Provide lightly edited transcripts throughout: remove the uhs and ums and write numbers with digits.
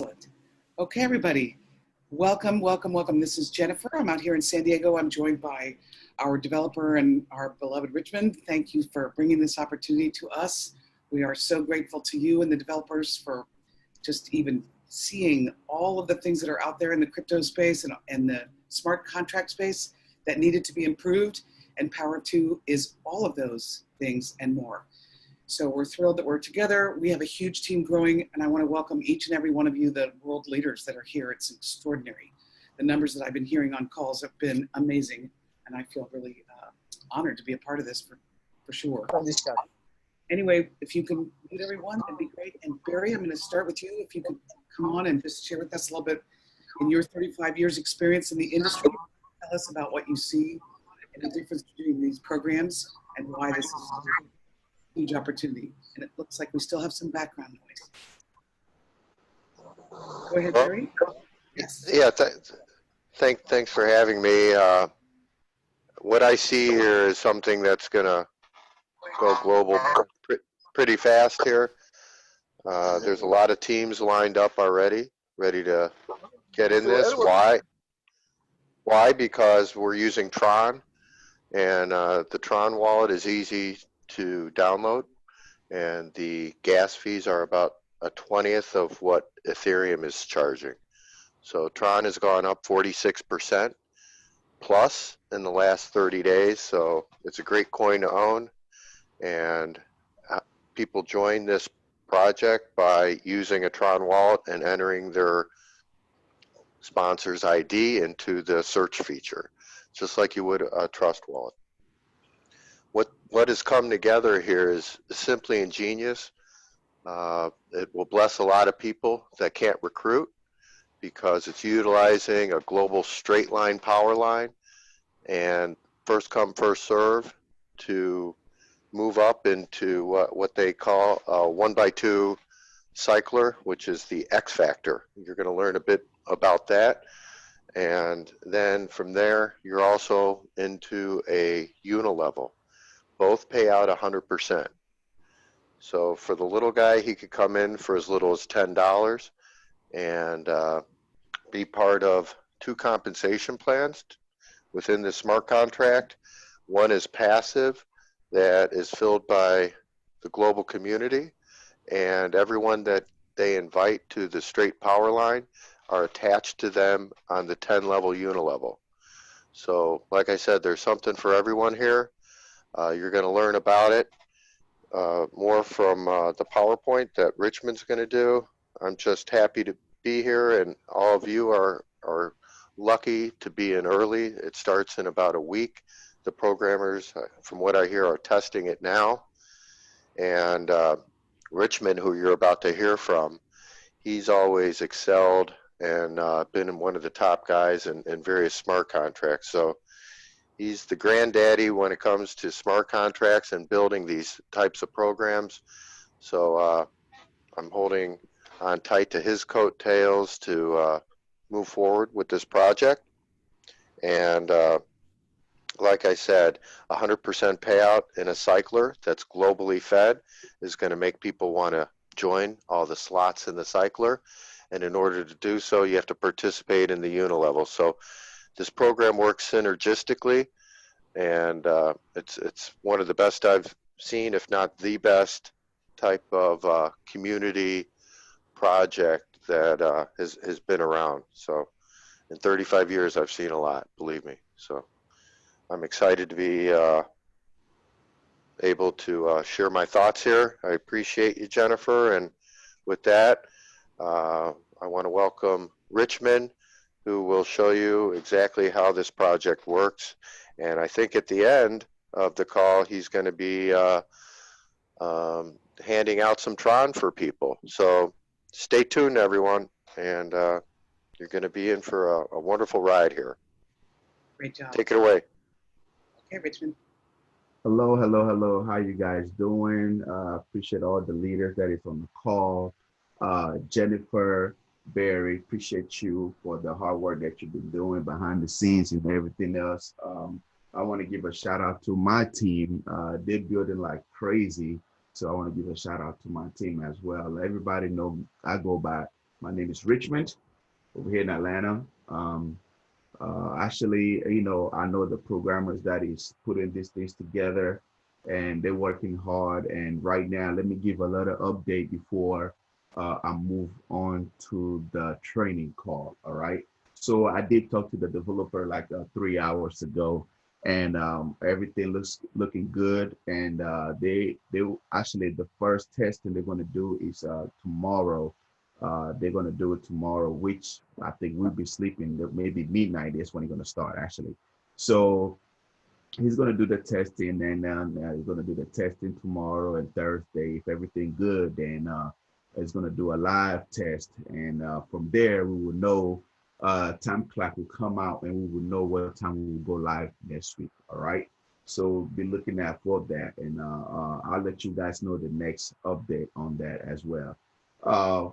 Excellent. Okay, everybody. Welcome, welcome, welcome. This is Jennifer. I'm out here in San Diego. I'm joined by our developer and our beloved Richmond. Thank you for bringing this opportunity to us. We are so grateful to you and the developers for just even seeing all of the things that are out there in the crypto space and the smart contract space that needed to be improved. And Power 2 is all of those things and more. So we're thrilled that we're together. We have a huge team growing, and I want to welcome each and every one of you, the world leaders that are here. It's extraordinary. The numbers that I've been hearing on calls have been amazing, and I feel really honored to be a part of this for sure. Anyway, if you can meet everyone, that'd be great. And Barry, I'm going to start with you. If you could come on and just share with us a little bit in your 35 years experience in the industry, tell us about what you see and the difference between these programs and why this is a huge opportunity. And it looks like we still have some background noise. Go ahead, Barry. Yes. Yeah, thanks for having me. What I see here is something that's going to go global pretty fast here. There's a lot of teams lined up already, ready to get in this. Why? Because we're using Tron, and the Tron wallet is easy to download, and the gas fees are about a 20th of what Ethereum is charging. So Tron has gone up 46% plus in the last 30 days. So it's a great coin to own, and people join this project by using a Tron wallet and entering their sponsor's ID into the search feature, just like you would a Trust wallet. What has come together here is simply ingenious. It will bless a lot of people that can't recruit because it's utilizing a global straight line power line and first come, first serve to move up into what they call a 1x2 cycler, which is the X factor. You're going to learn a bit about that. And then from there, you're also into a UNILEVEL. Both pay out 100%. So for the little guy, he could come in for as little as $10 and be part of two compensation plans within the smart contract. One is passive, that is filled by the global community, and everyone that they invite to the straight power line are attached to them on the 10-level UNILEVEL. So like I said, there's something for everyone here. You're going to learn about it more from the PowerPoint that Richmond's going to do. I'm just happy to be here, and all of you are lucky to be in early. It starts in about a week. The programmers, from what I hear, are testing it now. And Richmond, who you're about to hear from, he's always excelled and been one of the top guys in various smart contracts. So he's the granddaddy when it comes to smart contracts and building these types of programs. So I'm holding on tight to his coattails to move forward with this project. And like I said, 100% payout in a cycler that's globally fed is going to make people want to join all the slots in the cycler. And in order to do so, you have to participate in the UNILEVEL. So this program works synergistically, and it's one of the best I've seen, if not the best type of community project that has been around. So in 35 years, I've seen a lot, believe me. So I'm excited to be able to share my thoughts here. I appreciate you, Jennifer. And with that, I want to welcome Richmond, who will show you exactly how this project works. And I think at the end of the call, he's going to be handing out some Tron for people. So stay tuned, everyone, and you're going to be in for a wonderful ride here. Great job. Take it away. Okay, Richmond. Hello, hello, hello. How you guys doing? Appreciate all the leaders that is on the call. Jennifer, Barry, appreciate you for the hard work that you've been doing behind the scenes and everything else. I want to give a shout out to my team. They're building like crazy. So I want to give a shout out to my team as well. Everybody know I go by My name is Richmond over here in Atlanta. Actually, I know the programmers that is putting these things together, and they're working hard. And right now, let me give a little update before I move on to the training call. All right. So I did talk to the developer like 3 hours ago, and everything looking good. And they actually, the first testing they're going to do is tomorrow. They're going to do it tomorrow, which I think we'll be sleeping. Maybe midnight is when he's going to start, actually. So he's going to do the testing, and he's going to do the testing tomorrow and Thursday. If everything good, then he's going to do a live test. And from there, we will know, time clock will come out, and we will know what time we will go live next week. All right. So be looking out for that. And I'll let you guys know the next update on that as well.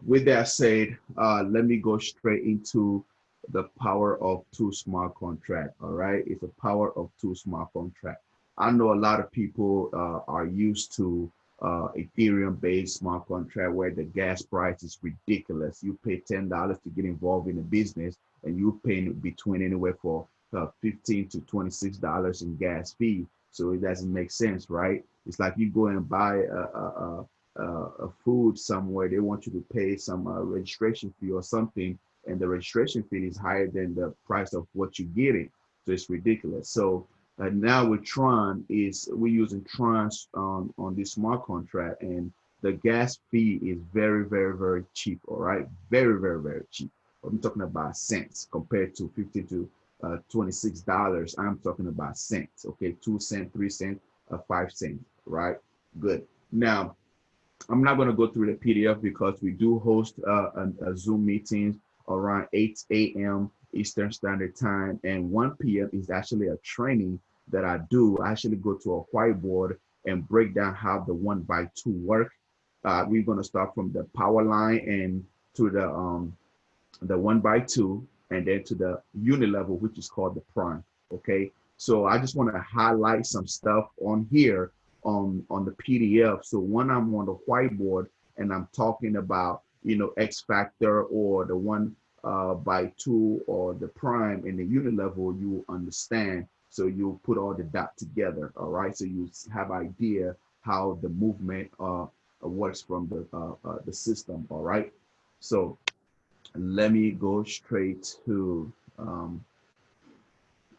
With that said, let me go straight into the power of two smart contract. All right, it's a power of two smart contract. I know a lot of people are used to Ethereum based smart contract where the gas price is ridiculous. You pay $10 to get involved in a business, and you pay between anywhere for $15 to $26 in gas fee. So it doesn't make sense, right? It's like you go and buy a food somewhere. They want you to pay some registration fee or something, and the registration fee is higher than the price of what you're getting. So it's ridiculous. So now with Tron, we're using Tron on this smart contract, and the gas fee is very, very, very cheap. All right, very, very, very cheap. I'm talking about cents compared to $50 to $26. I'm talking about cents. Okay, 2 cents, 3 cents, 5 cents. Right, good. Now, I'm not going to go through the PDF because we do host a Zoom meetings around 8 a.m. Eastern Standard Time, and 1 p.m. is actually a training that I do. I actually go to a whiteboard and break down how the 1x2 work. We're going to start from the POWERLINE and to the 1x2, and then to the UNILEVEL, which is called the Prime. Okay, so I just want to highlight some stuff on here on the PDF. So when I'm on the whiteboard and I'm talking about, X factor or the 1x2 or the prime and the UNILEVEL, you understand. So you put all the dot together. All right. So you have idea how the movement works from the system. All right. So let me go straight to,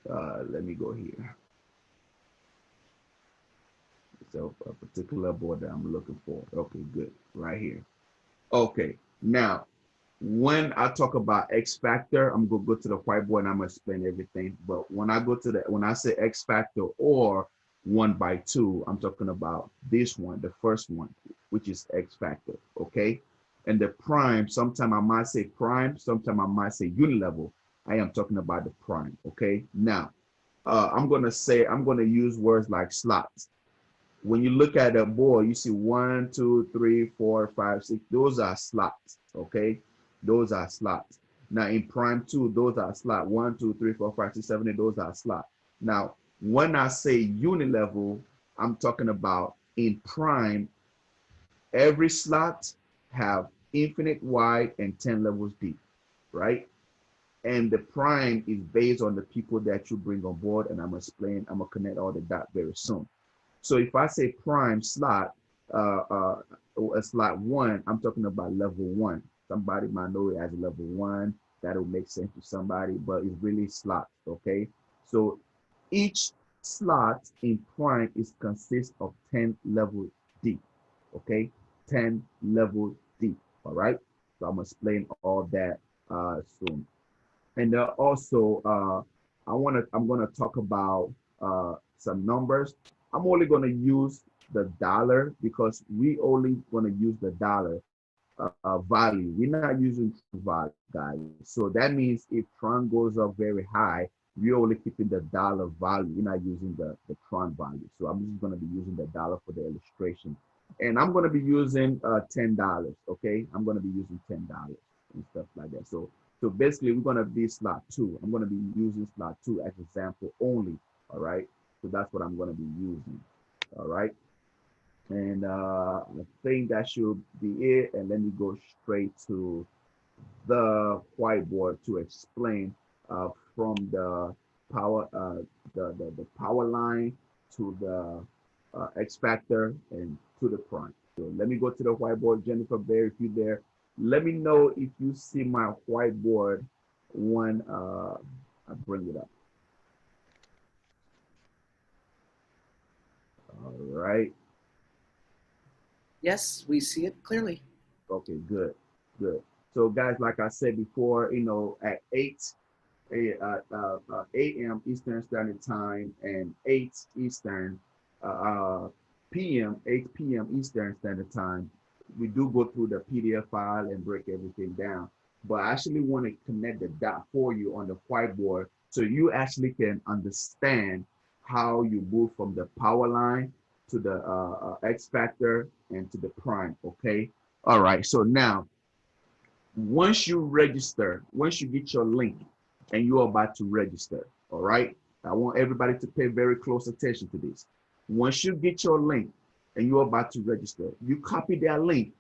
let me go here. So a particular board that I'm looking for. Okay, good. Right here. Okay. Now, when I talk about X factor, I'm gonna go to the whiteboard and I'm gonna explain everything. But when I say X factor or 1x2, I'm talking about this one, the first one, which is X factor. Okay. And the prime, sometimes I might say prime, sometimes I might say UNILEVEL. I am talking about the prime. Okay. Now, I'm gonna use words like slots. When you look at the board, you see 1, 2, 3, 4, 5, 6. Those are slots. Okay, those are slots. Now in prime 2, those are slot 1, 2, 3, 4, 5, 6, 7, 8. Those are slots. Now when I say UNILEVEL, I'm talking about in prime, every slot have infinite wide and 10 levels deep, right? And the prime is based on the people that you bring on board, and I'm gonna connect all the dots very soon. So if I say prime slot, a slot 1, I'm talking about level 1. Somebody might know it as level 1. That'll make sense to somebody, but it's really slot. Okay. So each slot in prime consists of 10 levels deep. Okay. 10 levels deep. All right. So I'm gonna explain all that soon. And also, I'm gonna talk about some numbers. I'm only gonna use the dollar because we only gonna use the dollar value. We're not using value, guys. So that means if Tron goes up very high, we're only keeping the dollar value. We're not using the Tron value. So I'm just gonna be using the dollar for the illustration. And I'm gonna be using $10. Okay, I'm gonna be using $10 and stuff like that. So basically, we're gonna be slot 2. I'm gonna be using slot 2 as example only. All right. So that's what I'm gonna be using. All right. And I think that should be it. And let me go straight to the whiteboard to explain from the power the power line to the X factor and to the prime. So let me go to the whiteboard. Jennifer Bear, if you're there, let me know if you see my whiteboard when I bring it up. All right. Yes, we see it clearly. Okay, good, good. So guys, like I said before, at 8 a.m. Eastern Standard Time and 8 Eastern p.m., 8 p.m. Eastern Standard Time, we do go through the PDF file and break everything down. But I actually want to connect the dot for you on the whiteboard so you actually can understand how you move from the power line to the X factor and to the prime, okay? All right, so now, once you register, once you get your link and you're about to register, all right? I want everybody to pay very close attention to this. Once you get your link and you're about to register, you copy that link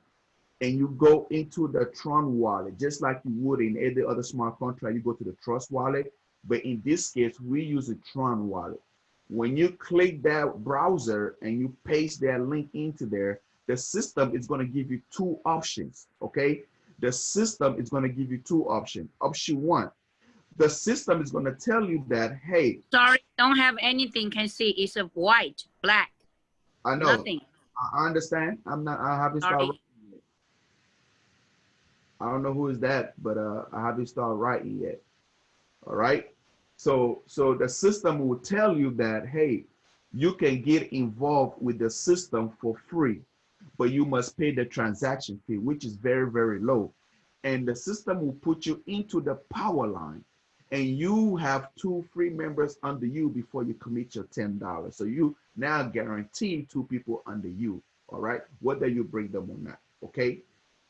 and you go into the Tron wallet, just like you would in any other smart contract. You go to the Trust wallet, but in this case, we use a Tron wallet. When you click that browser and you paste that link into there, the system is going to give you two options, okay? The system is going to give you two options. Option one, the system is going to tell you that, hey. Sorry, don't have anything can see. It's a white, black. I know. Nothing. I understand. I haven't started. I don't know who is that, but I haven't started writing yet. All right. So the system will tell you that, hey, you can get involved with the system for free, but you must pay the transaction fee, which is very, very low. And the system will put you into the power line, and you have 2 free members under you before you commit your $10. So you now guarantee 2 people under you, all right, whether you bring them or not, okay?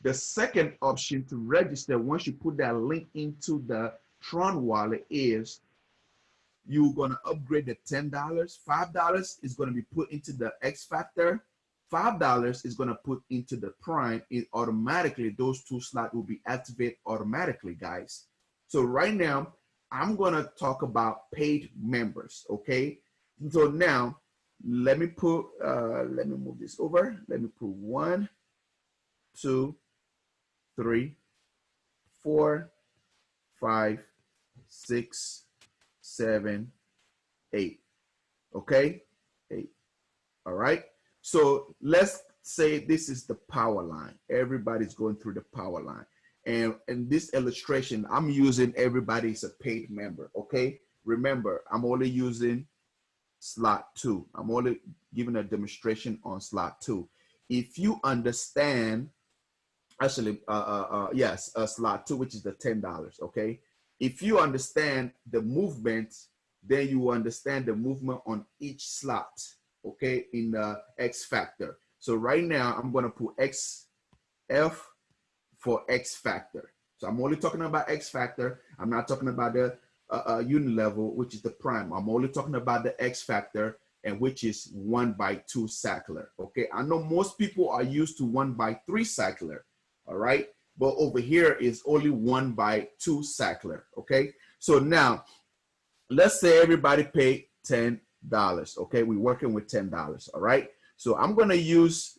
The second option to register, once you put that link into the Tron wallet, is you're gonna upgrade the $10. $5 is gonna be put into the X Factor. $5 is gonna put into the Prime. It automatically, those 2 slots will be activated automatically, guys. So right now, I'm gonna talk about paid members, okay? So now, let me move this over. Let me put 1, 2, 3, 4, 5, 6, 7, 8. Okay, 8. All right. So let's say this is the power line. Everybody's going through the power line. And in this illustration, I'm using everybody's a paid member. Okay. Remember, I'm only using slot 2. I'm only giving a demonstration on slot 2. If you understand, actually, yes, slot 2, which is the $10. Okay. If you understand the movement, then you understand the movement on each slot, okay, in the X Factor. So right now, I'm going to put XF for X Factor. So I'm only talking about X Factor. I'm not talking about the UNILEVEL, which is the prime. I'm only talking about the X Factor, and which is 1x2 cycler, okay? I know most people are used to 1x3 cycler, all right? But over here is only 1x2 cycler, okay? So now, let's say everybody paid $10, okay? We're working with $10, all right? So I'm gonna use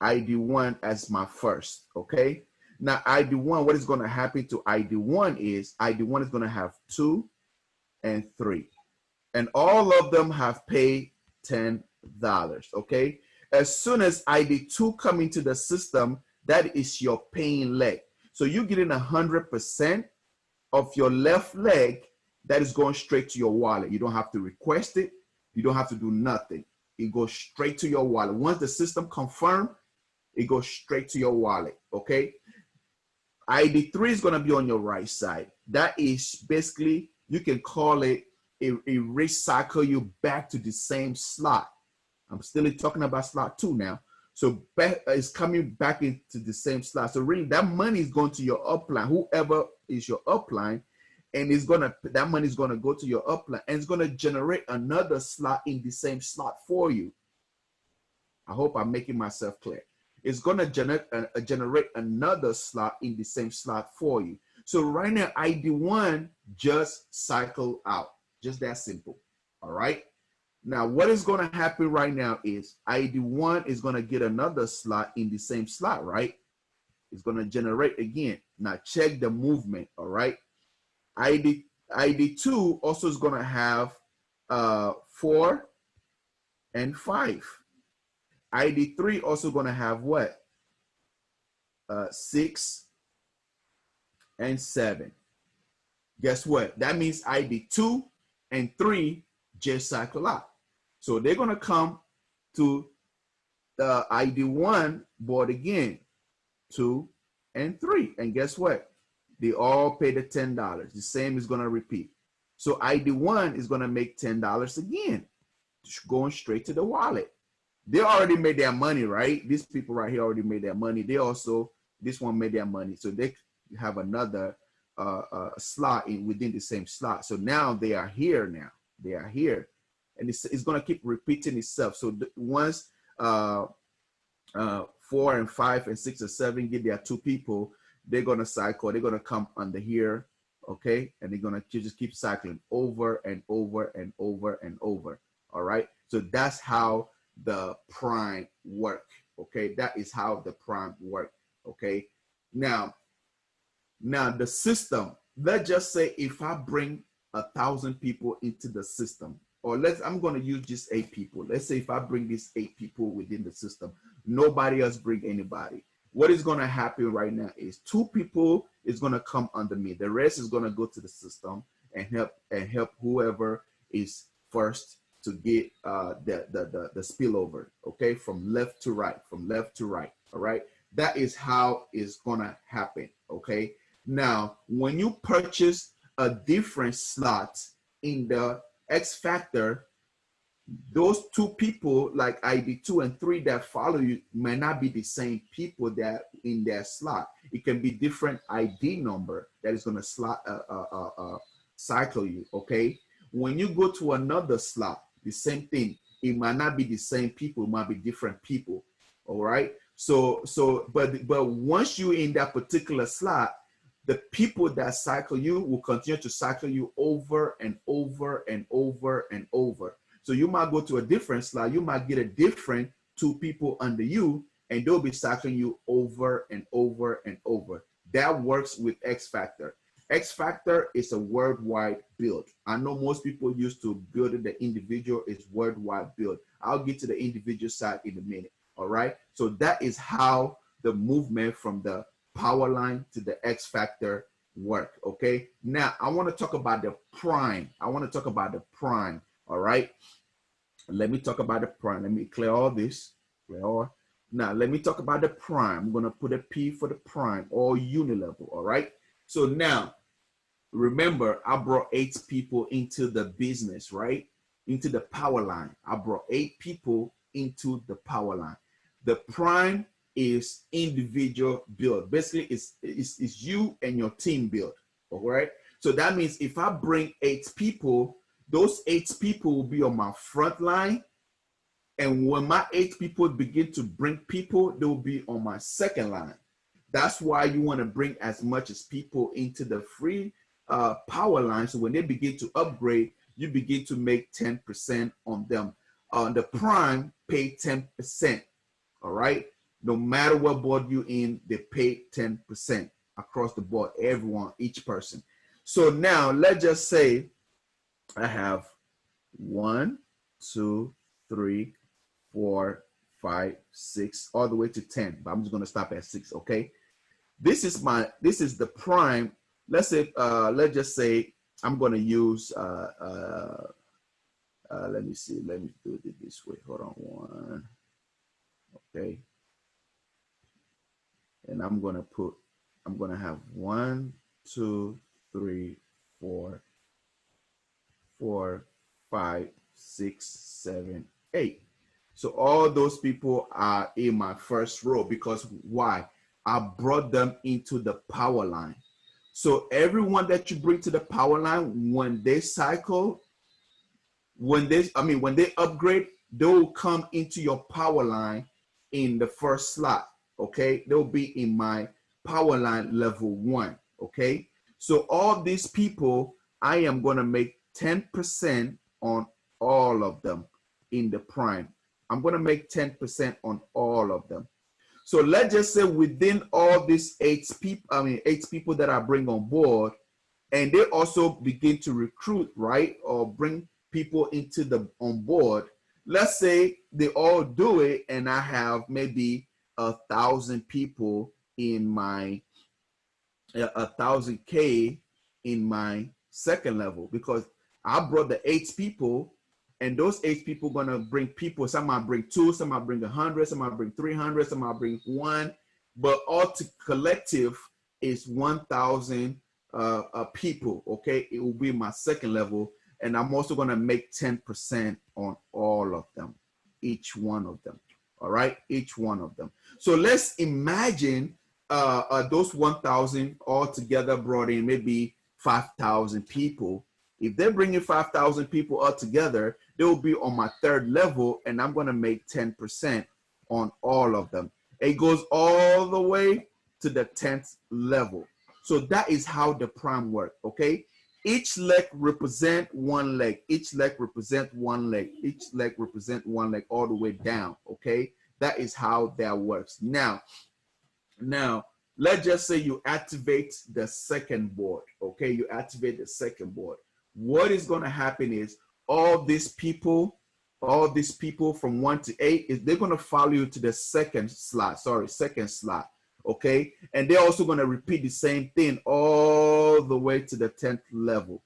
ID1 as my first, okay? Now ID1, what is gonna happen to ID1 is gonna have 2 and 3. And all of them have paid $10, okay? As soon as ID2 come into the system, that is your paying leg. So you're getting 100% of your left leg that is going straight to your wallet. You don't have to request it. You don't have to do nothing. It goes straight to your wallet. Once the system confirms, it goes straight to your wallet, okay? ID3 is gonna be on your right side. That is basically, you can call it a recycle you back to the same slot. I'm still talking about slot 2 now. So it's coming back into the same slot. So really that money is going to your upline, whoever is your upline, and that money is gonna go to your upline, and it's gonna generate another slot in the same slot for you. I hope I'm making myself clear. it's going to generate another slot in the same slot for you. So right now, ID1 just cycle out. Just that simple. All right. Now, what is going to happen right now is ID1 is going to get another slot in the same slot, right? It's going to generate again. Now, check the movement, all right? ID2 also is going to have 4 and 5. ID3 also going to have what? 6 and 7. Guess what? That means ID2 and 3 just cycle out. So they're going to come to the ID1 board again, 2 and 3. And guess what? They all pay the $10. The same is going to repeat. So ID1 is going to make $10 again, going straight to the wallet. They already made their money, right? These people right here already made their money. They also, this one made their money. So they have another slot within the same slot. So now they are here now. They are here. And it's going to keep repeating itself. So once 4 and 5 and 6 and 7 get their 2 people, they're going to cycle. They're going to come under here, okay? And they're going to just keep cycling over and over and over and over, all right? So that's how the prime work, okay? That is how the prime work, okay? Now the system, let's just say if I bring 1,000 people into the system, or I'm going to use just 8 people. Let's say if I bring these 8 people within the system, nobody else bring anybody. What is going to happen right now is 2 people is going to come under me. The rest is going to go to the system and help whoever is first to get the spillover, okay, from left to right, all right? That is how it's going to happen, okay? Now, when you purchase a different slot in the X factor, those 2 people like ID2 and 3 that follow you may not be the same people that in their slot. It can be different ID number that is going to cycle you, okay? When you go to another slot, the same thing. It might not be the same people, it might be different people, all right? But once you're in that particular slot, the people that cycle you will continue to cycle you over and over and over and over. So you might go to a different slot, you might get a different 2 people under you, and they'll be cycling you over and over and over. That works with X Factor. X Factor is a worldwide build. I know most people used to build it the individual, is worldwide build. I'll get to the individual side in a minute, all right? So that is how the movement from the POWERLINE to the X Factor work, okay? Now, I want to talk about the prime. All right? Let me talk about the prime. Let me clear all this. Now, let me talk about the prime. I'm going to put a P for the prime or UNILEVEL, all right? So now, remember, I brought 8 people into the business, right? Into the POWERLINE. I brought 8 people into the POWERLINE. The prime is individual build. Basically, it's you and your team build, all right? So that means if I bring 8 people, those 8 people will be on my front line. And when my 8 people begin to bring people, they will be on my second line. That's why you want to bring as much as people into the free POWERLINE. So when they begin to upgrade, you begin to make 10% on them. The prime pay 10%, all right? No matter what board you're in, they pay 10% across the board, everyone, each person. So now let's just say I have 1, 2, 3, 4, 5, 6, all the way to 10. But I'm just going to stop at 6, okay? This is the prime. Let's say, let's just say I'm going to use, let me see, let me do it this way. Hold on one. Okay. And I'm going to have 1, 2, 3, 4, 5, 6, 7, 8. So all those people are in my first row because why? I brought them into the POWERLINE. So everyone that you bring to the POWERLINE, when they cycle, when they upgrade, they will come into your POWERLINE in the first slot. okay? They'll be in my POWERLINE level 1, okay? So all these people, I am gonna make 10% on all of them in the prime. I'm gonna make 10% on all of them. So let's just say within all these 8 people that I bring on board, and they also begin to recruit, right, or bring people into the on board. Let's say they all do it, and I have maybe 1,000 people in my 1,000K in my second level, because I brought the 8 people, and those 8 people gonna bring people. Some might bring 2, some might bring 100, some might bring 300, some might bring 1, but all to collective is 1,000 people. Okay, it will be my second level, and I'm also gonna make 10% on all of them, each one of them. All right, each one of them. So let's imagine those 1,000 all together brought in maybe 5,000 people. If they're bringing 5,000 people all together, they will be on my third level, and I'm going to make 10% on all of them. It goes all the way to the 10th level. So that is how the prime works, okay? Each leg represent one leg. Each leg represent one leg. Each leg represent one leg all the way down, okay? That is how that works. Now, let's just say you activate the second board, okay? You activate the second board. What is going to happen is all these people from 1 to 8, they're going to follow you to the second slot, okay? And they're also going to repeat the same thing all the way to the 10th level.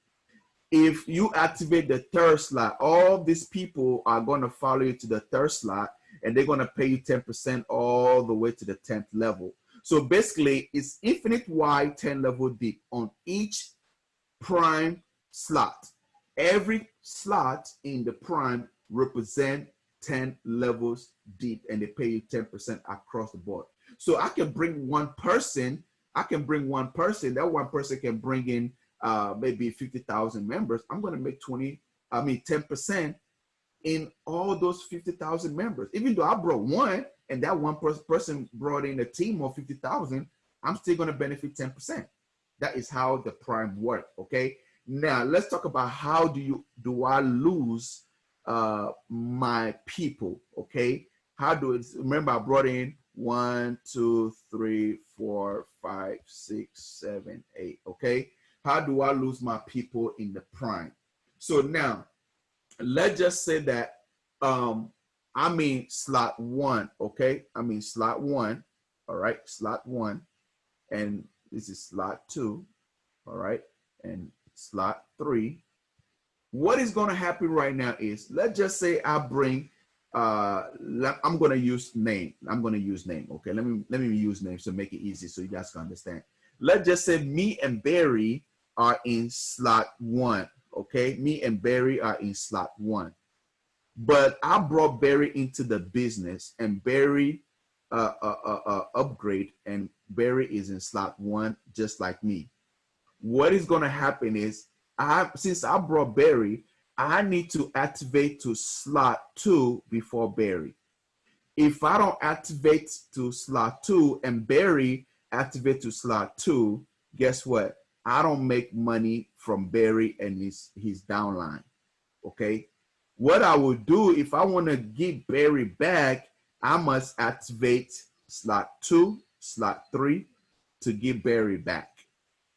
If you activate the third slot, all these people are going to follow you to the third slot, and they're going to pay you 10% all the way to the 10th level. So basically, it's infinite wide 10 level deep on each prime slot. Every slot in the prime represent 10 levels deep, and they pay you 10% across the board. So I can bring one person. That one person can bring in maybe 50,000 members. I'm going to make 10% in all those 50,000 members. Even though I brought one, and that one person brought in a team of 50,000, I'm still going to benefit 10%. That is how the prime works, okay? Now, let's talk about how do I lose my people, okay? Remember I brought in 1, 2, 3, 4, 5, 6, 7, 8, okay? How do I lose my people in the prime? So now, let's just say that I'm in slot 1, okay? I'm in slot 1, all right? Slot 1, and this is slot 2, all right? And slot 3. What is going to happen right now is, let's just say I bring, I'm going to use name. Okay? Let me use name to make it easy so you guys can understand. Let's just say me and Barry are in slot 1, okay? Me and Barry are in slot 1. But I brought Barry into the business, and Barry upgrade, and Barry is in slot 1 just like me. What is going to happen is, since I brought Barry, I need to activate to slot 2 before Barry. If I don't activate to slot 2 and Barry activate to slot 2, guess what? I don't make money from Barry and his downline, okay? What I will do, if I want to give Barry back, I must activate slot 2, slot 3 to give Barry back.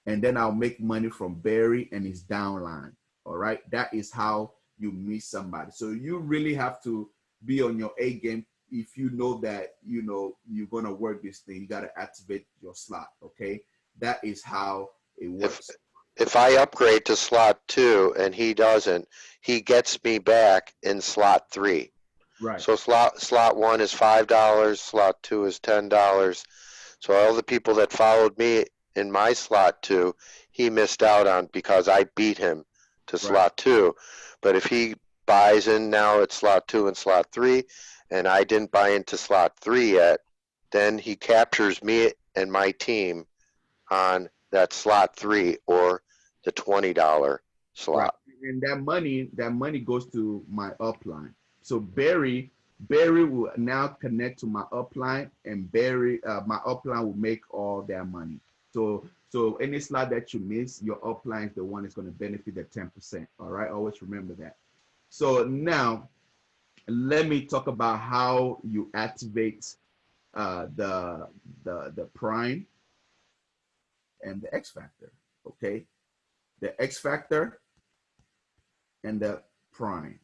And then I'll make money from Barry and his downline. All right. That is how you meet somebody. So you really have to be on your A game. If you know that, you're going to work this thing, you got to activate your slot. Okay. That is how it works. If I upgrade to slot 2 and he doesn't, he gets me back in slot 3. Right. So slot 1 is $5, slot 2 is $10. So all the people that followed me in my slot 2, he missed out on because I beat him to slot 2. But if he buys in now at slot 2 and slot 3, and I didn't buy into slot 3 yet, then he captures me and my team on that slot 3 or the $20 slot. Right. And that money goes to my upline. So Barry Barry will now connect to my upline, and Barry, my upline will make all their money. So any slot that you miss, your upline is the one that's going to benefit the 10%. All right, always remember that. So now let me talk about how you activate the prime and the X factor. Okay, the X factor and the prime.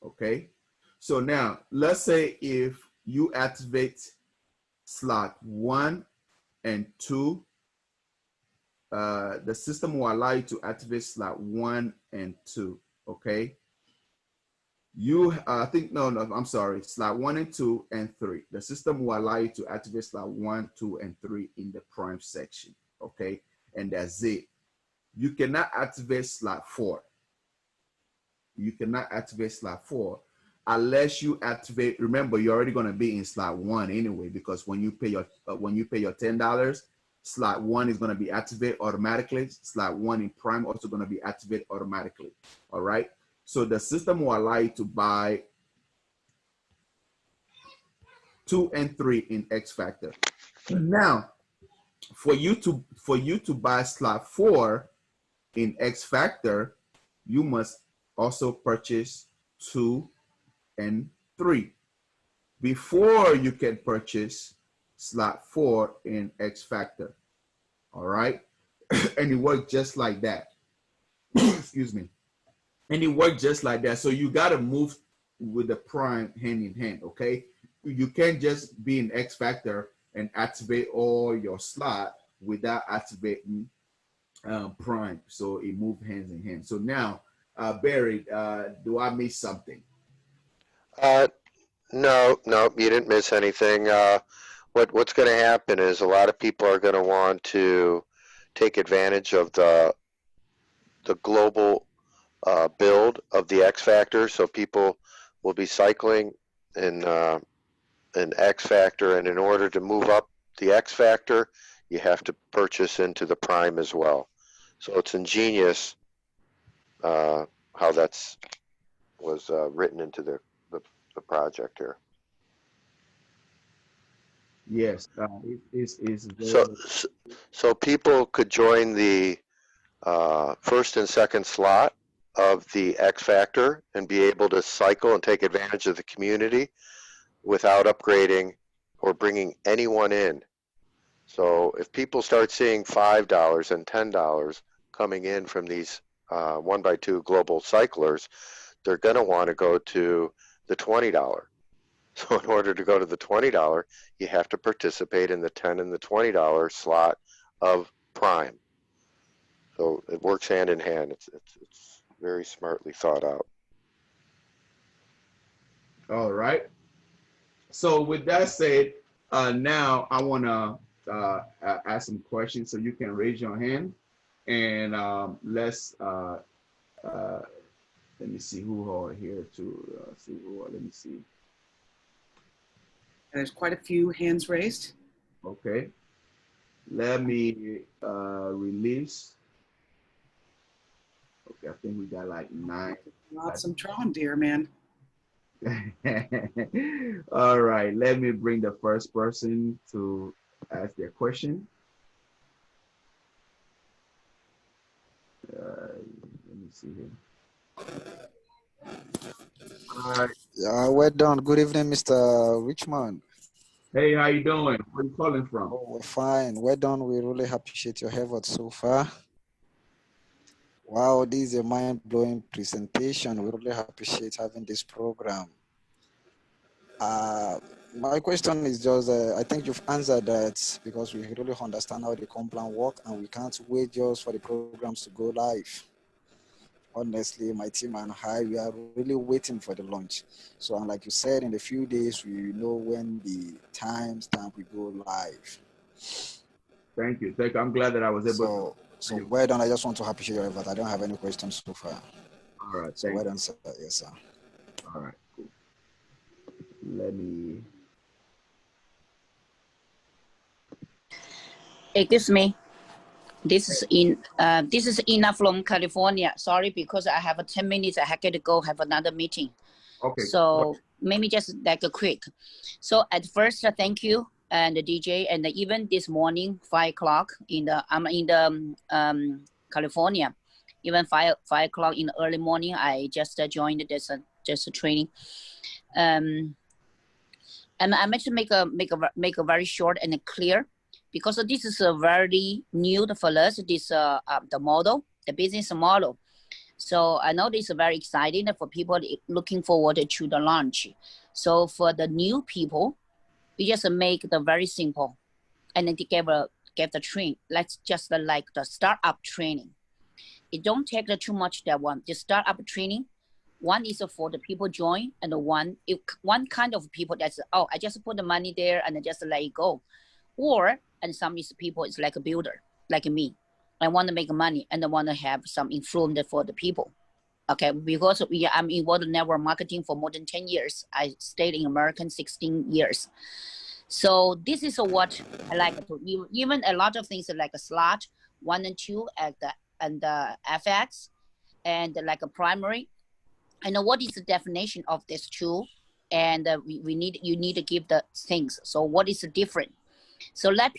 Okay, so now let's say if you activate slot 1 and 2, the system will allow you to activate slot 1 and 2. Okay, you I'm sorry, slot 1 and 2 and 3. The system will allow you to activate slot 1, 2, and 3 in the prime section. Okay, and that's it. You cannot activate slot 4. You cannot activate slot 4 unless you activate. Remember, you're already going to be in slot 1 anyway, because when you pay your $10, slot 1 is going to be activated automatically. Slot 1 in prime also going to be activated automatically. All right. So the system will allow you to buy 2 and 3 in X factor. Now, for you to buy slot 4 in X factor, you must also purchase 2 and 3 before you can purchase slot 4 in X factor. All right, and it works just like that. Excuse me. And it works just like that. So you got to move with the prime hand in hand. Okay, you can't just be in X factor and activate all your slot without activating prime. So it moves hands in hand. So now, Barry, do I miss something? No, you didn't miss anything. What's going to happen is a lot of people are going to want to take advantage of the global build of the X factor. So people will be cycling in X factor, and in order to move up the X factor, you have to purchase into the prime as well. So it's ingenious how that's was written into the project here. Yes, it's very... So people could join the first and second slot of the X factor and be able to cycle and take advantage of the community without upgrading or bringing anyone in. So if people start seeing $5 and $10 coming in from these 1x2 global cyclers, they're going to want to go to the $20. So in order to go to the $20, you have to participate in the $10 and the $20 slot of prime. So it works hand in hand. It's very smartly thought out. All right. So with that said, now I want to ask some questions. So you can raise your hand, and let's let me see who are here to see who are. Let me see. And there's quite a few hands raised. Okay. Let me release. Okay, I think we got like 9. Lots of Tron, dear man. All right, let me bring the first person to ask their question. Let me see here. All right. Well done. Good evening, Mr. Richmond. Hey, how you doing? Where you calling from? Oh, we're fine. Well done. We really appreciate your effort so far. Wow, this is a mind-blowing presentation. We really appreciate having this program. My question is just, I think you've answered that, because we really understand how the compound work, and we can't wait just for the programs to go live. Honestly, my team and I, we are really waiting for the launch. So, and like you said, in a few days, we know when the time stamp will go live. Thank you. Thank you. I'm glad that I was able to. So well done. I just want to appreciate your effort. I don't have any questions so far. All right. So well done, sir. Yes, sir. All right. Cool. Let me. Excuse me. This is Ina from California. Sorry, because I have 10 minutes. I have to go have another meeting. Okay. So maybe just like a quick. So at first, thank you and the DJ, and even this morning, 5 o'clock I'm in the California, even 5 o'clock in the early morning, I just joined this just a training. And I'm actually make a very short and clear, because this is a very new for us. This the model, the business model. So I know this is very exciting for people looking forward to the launch. So for the new people, we just make the very simple, and then to give the train. Let's just like the startup training. It don't take too much that one. The startup training, one is for the people join, and one kind of people that's, oh, I just put the money there and I just let it go. Or, and some is people, it's like a builder, like me. I want to make money and I want to have some influence for the people. Okay, because I'm involved in network marketing for more than 10 years. I stayed in America 16 years. So this is what I like to do. Even a lot of things like a slot 1 and 2 and the FX and like a primary. I know what is the definition of this tool, and you need to give the things. So what is the difference? So let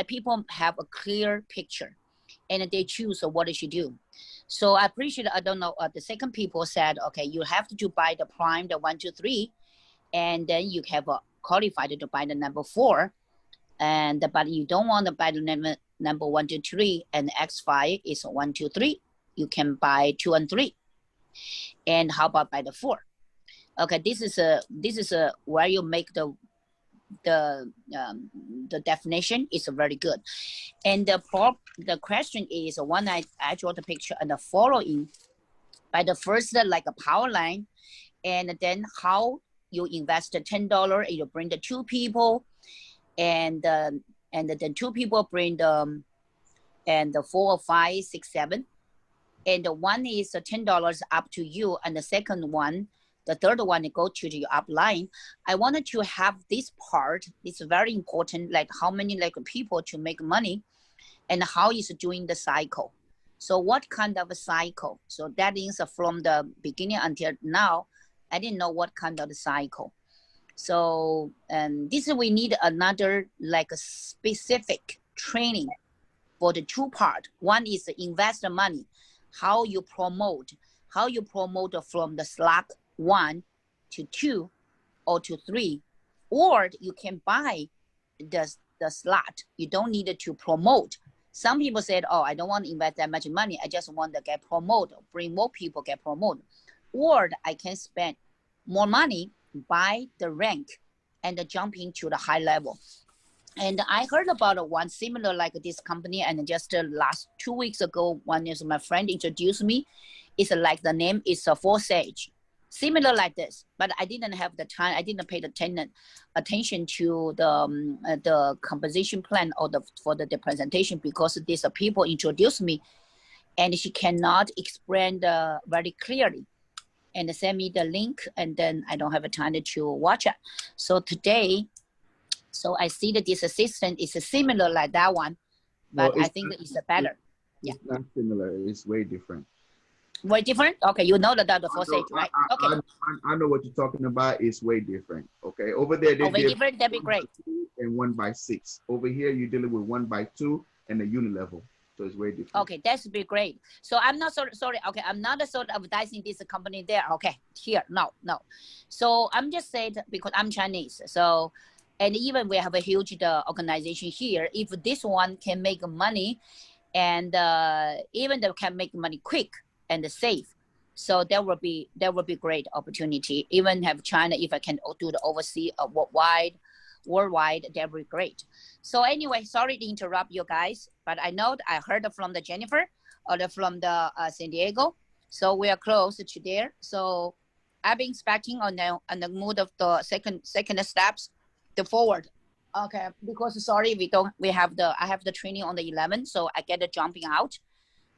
people have a clear picture, and they choose what they should do. So I appreciate, I don't know, the second people said, okay, you have to buy the prime, the 1, 2, 3, and then you have qualified to buy the number 4, but you don't want to buy the number 1, 2, 3, and X5 is 1, 2, 3. You can buy 2 and 3. And how about by the 4? Okay, this is where you make the definition is very good. And the question is, when I draw the picture and the following by the first like a power line, and then how you invest the $10 and you bring the 2 people, and then 2 people bring the 4, 5, 6, 7, and the one is $10 up to you, and the second one, the third one, go to the upline. I wanted to have this part. It's very important, like how many like people to make money, and how is doing the cycle. So what kind of a cycle? So that is from the beginning until now, I didn't know what kind of cycle. So this we need another like a specific training for the 2 part. One is invest the money, how you promote from the slot 1 to 2 or to 3, or you can buy the slot. You don't need to promote. Some people said, oh, I don't want to invest that much money. I just want to get promoted, bring more people get promoted. Or I can spend more money, buy the rank, and jump into the high level. And I heard about one similar like this company, and just last 2 weeks ago, one is my friend introduced me. It's like the name is Forsage. Similar like this, but I didn't have the time. I didn't pay the attention to the composition plan or for the presentation, because these people introduced me, and she cannot explain very clearly, and send me the link, and then I don't have a time to watch it. So today, so I see that this assistant is similar like that one, but I think it's better. It's not similar. It's way different. Way different? Okay, you know the Forsage, right? Okay. I know what you're talking about. It's way different. Okay, over there they way different. That'd be great. And 1 by 6. Over here you're dealing with 1 by 2 and a UNILEVEL. So it's way different. Okay, that's be great. So I'm not sorry. Okay, I'm not sort of advertising this company there. Okay, here, no. So I'm just saying because I'm Chinese. So, and even we have a huge organization here. If this one can make money, and even they can make money quick and safe, so there will be great opportunity. Even have China, if I can do the overseas worldwide, that would be great. So anyway, sorry to interrupt you guys, but I know I heard from the Jennifer or from the San Diego, so we are close to there. So I've been expecting on the mood of the second steps, the forward. Okay, because sorry I have the training on the 11th, so I get the jumping out.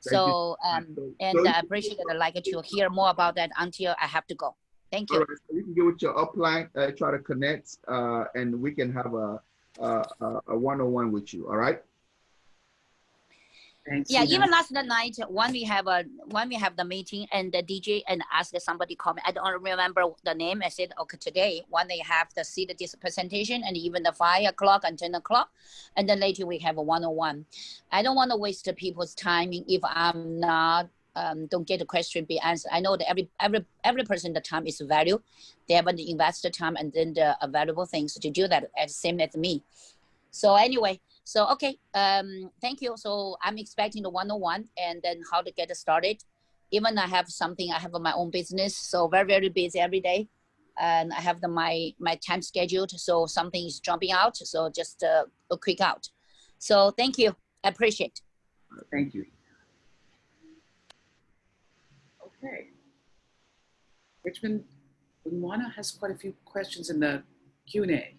So and I appreciate it. I'd like to hear more about that until I have to go. Thank you. All right, so you can get with your upline, try to connect, and we can have a one-on-one with you. All right. Thanks. Yeah, You know. even last night when we have the meeting and the DJ and asked somebody call me. I don't remember the name. I said, okay, today when they have the seat this presentation and even the 5 o'clock and 10 o'clock, and then later we have a 101. I don't want to waste people's time if I'm not don't get a question be answered. I know that every person the time is value. They have to invest the time and then the valuable things to do that as same as me. So anyway, so okay, thank you. So I'm expecting the 101 and then how to get it started. Even I have my own business, so very, very busy every day. And I have my time scheduled, so something is jumping out. So just a quick out. So thank you, I appreciate. Thank you. Okay. Richmond Bunwana has quite a few questions in the Q&A.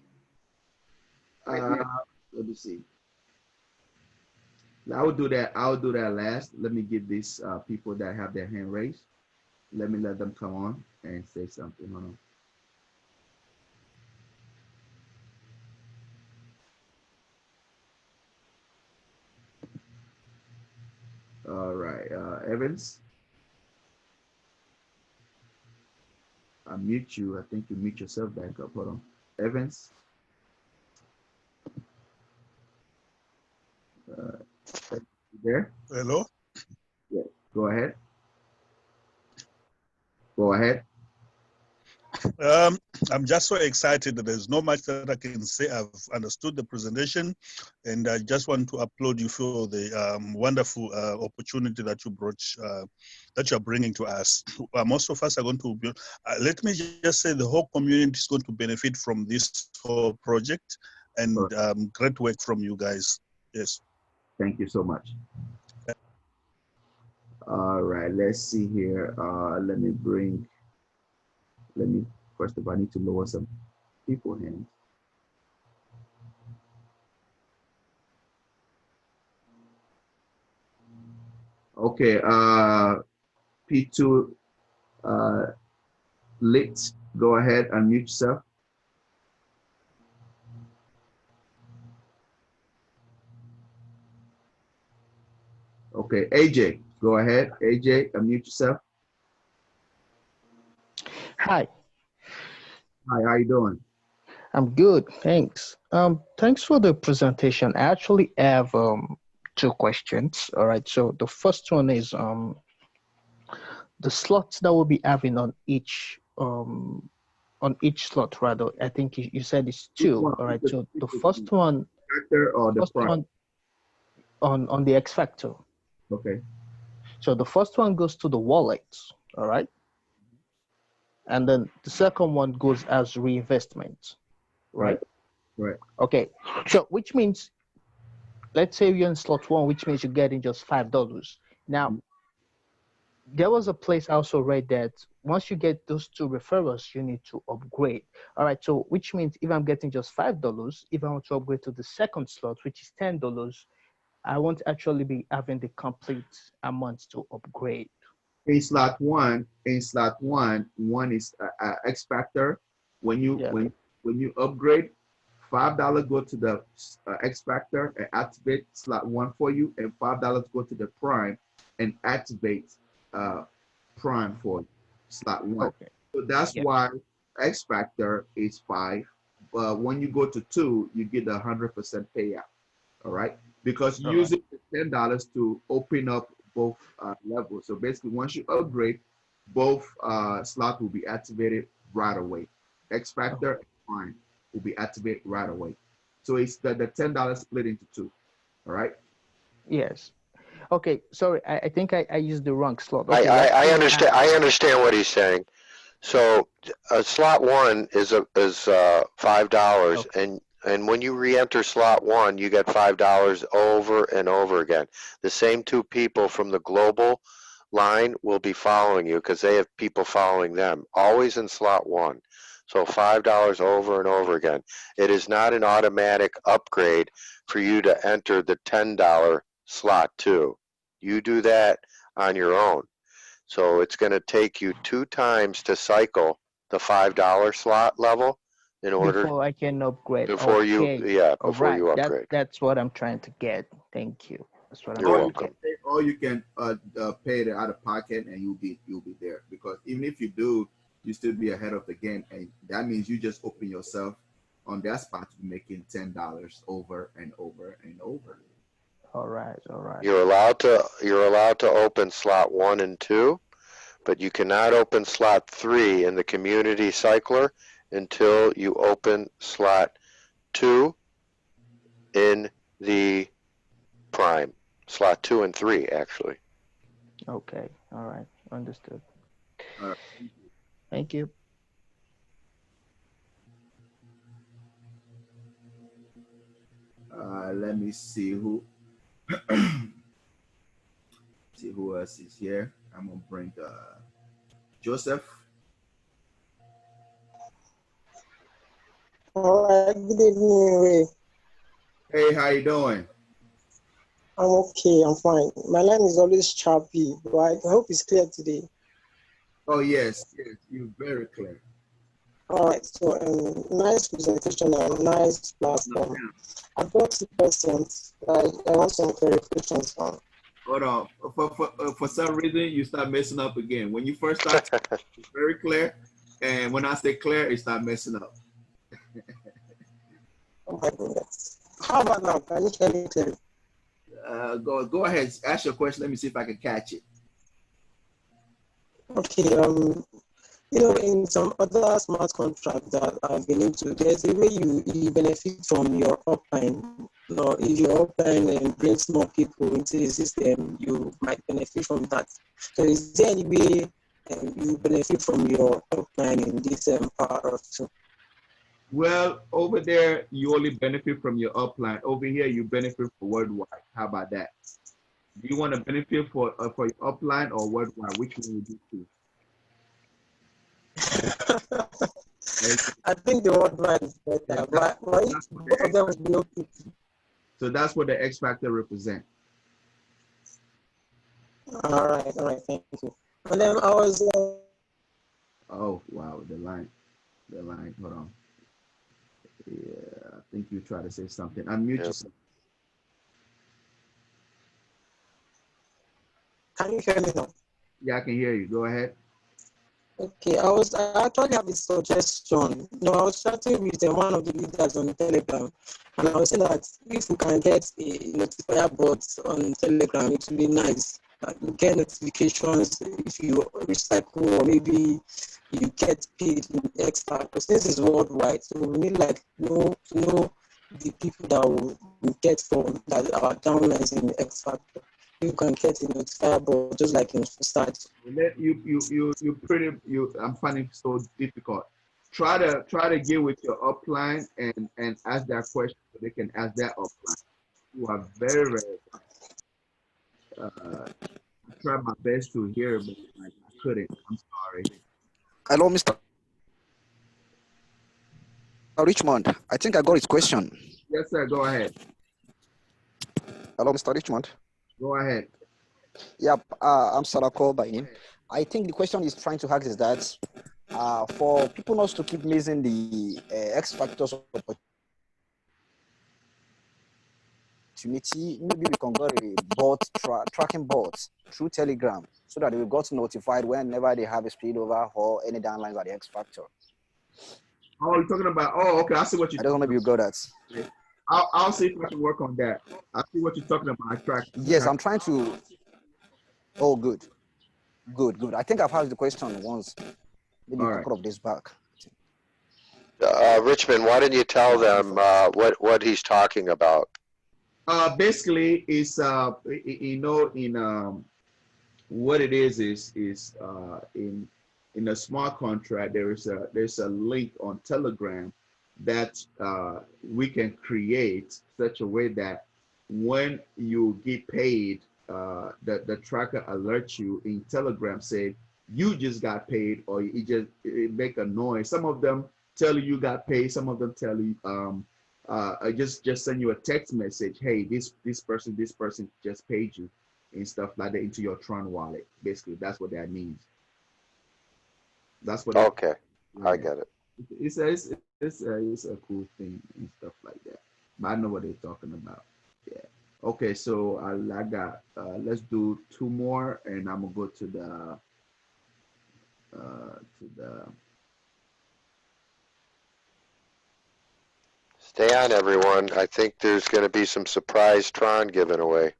Let me see. I will do that last. Let me give these people that have their hand raised. Let them come on and say something. Hold on. All right, Evans. I mute you. I think you mute yourself back up. Hold on, Evans. There? Hello? Yeah, go ahead. Go ahead. I'm just so excited that there's not much that I can say. I've understood the presentation, and I just want to applaud you for the wonderful opportunity that you brought, that you are bringing to us. Most of us are going to be, let me just say the whole community is going to benefit from this whole project, and great work from you guys. Yes. Thank you so much. All right, let's see here. First of all, I need to lower some people hands. Okay, P2 Lit, go ahead, unmute yourself. Okay, AJ, go ahead. AJ, unmute yourself. Hi. Hi, how you doing? I'm good, thanks. Thanks for the presentation. I actually have 2 questions. All right. So the first one is the slots that we'll be having on each slot rather. I think you said it's 2. All right. So the first one, on the X Factor. Okay. So the first one goes to the wallet. All right. And then the second one goes as reinvestment. Right. Okay. So which means, let's say you're in slot 1, which means you're getting just $5. Now, there was a place I also read that once you get those 2 referrals, you need to upgrade. All right. So which means if I'm getting just $5, if I want to upgrade to the second slot, which is $10, I won't actually be having the complete amount to upgrade. In slot one is X Factor. When you upgrade, $5 go to the X Factor and activate slot 1 for you, and $5 go to the Prime and activate Prime for slot 1. Okay. So that's why X Factor is 5. When you go to 2, you get the 100% payout. All right, because you use the $10 to open up both levels. So basically, once you upgrade, both slots will be activated right away. X Factor and Prime will be activated right away. So it's the $10 split into 2. All right. Yes. Okay. Sorry, I think I used the wrong slot. Okay, I understand. I understand what he's saying. So slot 1 is $5, and when you re-enter slot 1, you get $5 over and over again. The same 2 people from the global line will be following you because they have people following them, always in slot 1. So $5 over and over again. It is not an automatic upgrade for you to enter the $10 slot 2. You do that on your own. So it's going to take you 2 times to cycle the $5 slot level in order before I can upgrade. Before you upgrade. That's what I'm trying to get. Thank you. That's what I'm You're saying. welcome. Or you can pay it out of pocket, and you'll be there. Because even if you do, you still be ahead of the game, and that means you just open yourself on that spot to be making $10 over and over and over. All right, all right. You're allowed to open slot 1 and 2, but you cannot open slot 3 in the community cycler until you open slot 2 in the prime. Slot 2 and 3, actually. Okay, all right, understood. All right. Thank you. Let me see who else is here. I'm gonna bring Joseph. All right, good evening, Ray. Hey, how you doing? I'm okay, I'm fine. My line is always choppy, right? I hope it's clear today. Oh yes, you're very clear. All right, so nice presentation and nice platform. I've got 2%. I want some clarifications on. Hold on. For some reason, you start messing up again. When you first start, it's very clear, and when I say clear, it start messing up. Oh my goodness. How about now? Can you hear me clearly? Go ahead. Ask your question. Let me see if I can catch it. Okay. In some other smart contracts that I've been into, there's a way you benefit from your upline. If your upline brings more people into the system, you might benefit from that. So is there any way you benefit from your upline in this power of two? Well, over there, you only benefit from your upline. Over here, you benefit for worldwide. How about that? Do you want to benefit for your upline or worldwide? Which one would you choose? I think the worldwide is better, but both of them will be okay. So that's what the X factor represents. All right, thank you. And then I was. Oh wow, the line. Hold on. Yeah, I think you try to say something. Unmute yourself. Can you hear me now? Yeah, I can hear you. Go ahead. Okay, I actually have a suggestion. I was chatting with one of the leaders on Telegram, and I was saying that if we can get a notifier bot on Telegram, it would be nice. You get notifications if you recycle, or maybe you get paid in X factor. Since it's worldwide, so we need know the people that will get from that are downlines in X factor. You can get a notifier bot just like in start. I'm finding it so difficult. Try to get with your upline and ask that question so they can ask that upline. You are very, very I tried my best to hear, but I couldn't. I'm sorry. Hello, Mr. Richmond. I think I got his question. Yes, sir. Go ahead. Hello, Mr. Richmond. Go ahead. Yep, I'm Sarako by name. I think the question is trying to ask is that for people not to keep missing the X factors opportunity, maybe we can get a bot tracking bot through Telegram so that we got notified whenever they have a spillover or any downlines at the X factor. Oh, you're talking about? Oh, okay. I see what you're. I don't know if you got that. I'll see if I can work on that. I see what you're talking about. Yes, I'm trying to. Oh, good. I think I've asked the question once, maybe a couple of days back. Richmond, why don't you tell them what he's talking about? Basically, it's what it is in a smart contract there's a link on Telegram that we can create such a way that when you get paid, the tracker alerts you in Telegram, say you just got paid, or it make a noise. Some of them tell you got paid. Some of them tell you I just send you a text message. Hey, this person just paid you, and stuff like that into your Tron wallet. Basically, that's what that means. That's what. Okay, I get it. It's a cool thing and stuff like that. But I know what they're talking about. Yeah. Okay, so I got, let's do two more, and I'm gonna go to the. Stay on, everyone. I think there's going to be some surprise Tron given away.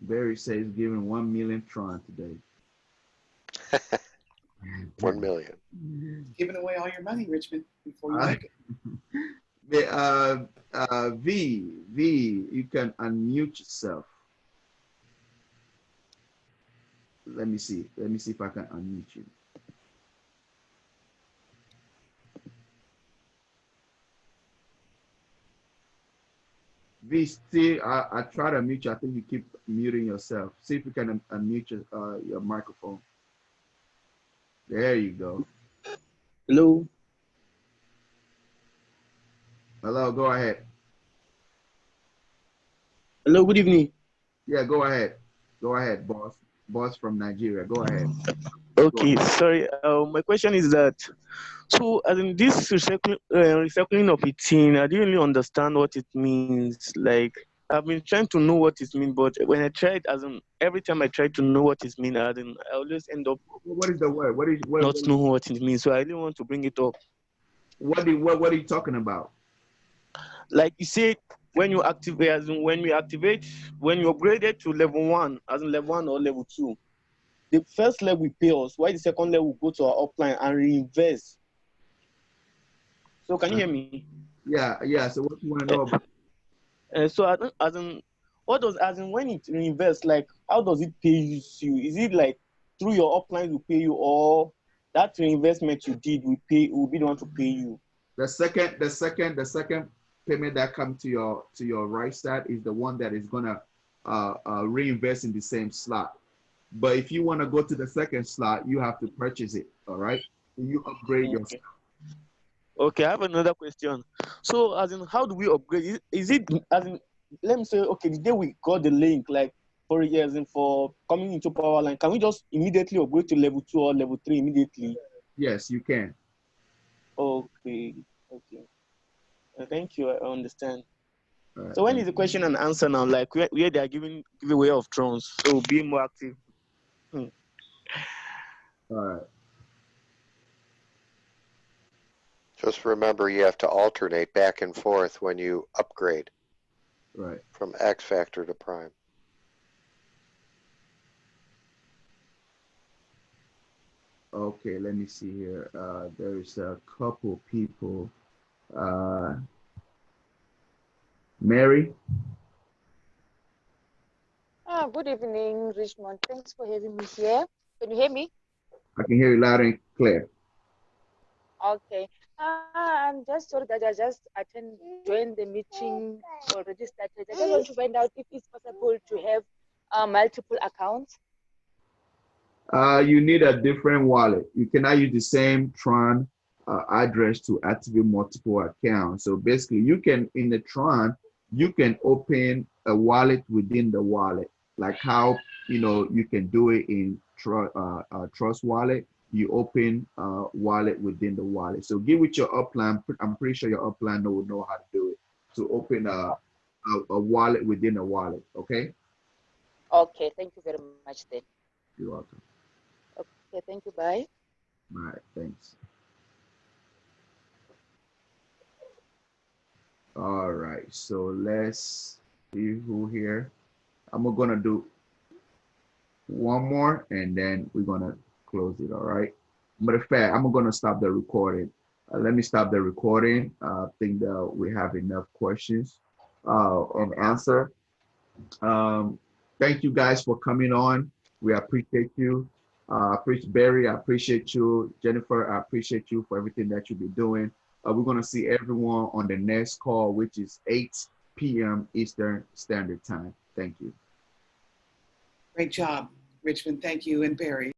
Barry says giving 1 million Tron today. 1 million. Giving away all your money, Richmond, before you like it. V, you can unmute yourself. Let me see if I can unmute you. V, still, I try to mute you. I think you keep muting yourself. See if you can unmute your microphone. There you go. Hello. Hello, go ahead. Hello, good evening. Yeah, go ahead. Go ahead, boss. Boss from Nigeria. Go ahead. Okay, sorry. My question is that, so as in this recycling of a thing, I didn't really understand what it means. Like, I've been trying to know what it means, but when I tried, as in every time I try to know what it means, I always end up. What is the word? Not know what it means. So I didn't want to bring it up. What are you talking about? Like you say, when you activate, as in when you upgrade it to level 1, as in level 1 or level 2, the first level will pay us, while the second level will go to our upline and reinvest. So can you hear me? Yeah. So what you want to know about? So as in when it reinvests, like how does it pay you? Is it like through your upline will pay you, or that reinvestment you did will be the one to pay you? The second payment that comes to your right side is the one that is gonna reinvest in the same slot. But if you want to go to the second slot, you have to purchase it. All right, you upgrade yourself. Okay, I have another question. So, as in, how do we upgrade? Is it as in, let me say, okay, the day we got the link, like for years and for coming into POWERLINE, can we just immediately upgrade to level 2 or level 3 immediately? Yes, you can. Okay. Thank you. I understand. Right, so when is the question and answer now? Like where they are giving giveaway of drones, so be more active. All right. Just remember, you have to alternate back and forth when you upgrade. Right. From X Factor to Prime. Okay, let me see here. There's a couple people. Mary? Good evening, Richmond. Thanks for having me here. Can you hear me? I can hear you loud and clear. Okay. I'm just sorry that I just joined the meeting already started. I just want to find out if it's possible to have multiple accounts. You need a different wallet. You cannot use the same Tron address to activate multiple accounts. So basically, you can, in the Tron, you can open a wallet within the wallet, like how you can do it in Trust Wallet. You open a wallet within the wallet. So give it your upline. I'm pretty sure your upline will know how to do it. To open a wallet within a wallet. Okay. Okay. Thank you very much. Then. You're welcome. Okay. Thank you. Bye. All right. Thanks. All right, so let's see who here. I'm gonna do one more and then we're gonna close it, all right? Matter of fact, I'm gonna stop the recording. Let me stop the recording. I think that we have enough questions and answer. Thank you guys for coming on. We appreciate you. Barry, I appreciate you. Jennifer, I appreciate you for everything that you've been doing. We're going to see everyone on the next call, which is 8 p.m. Eastern Standard Time. Thank you. Great job, Richmond. Thank you, and Barry.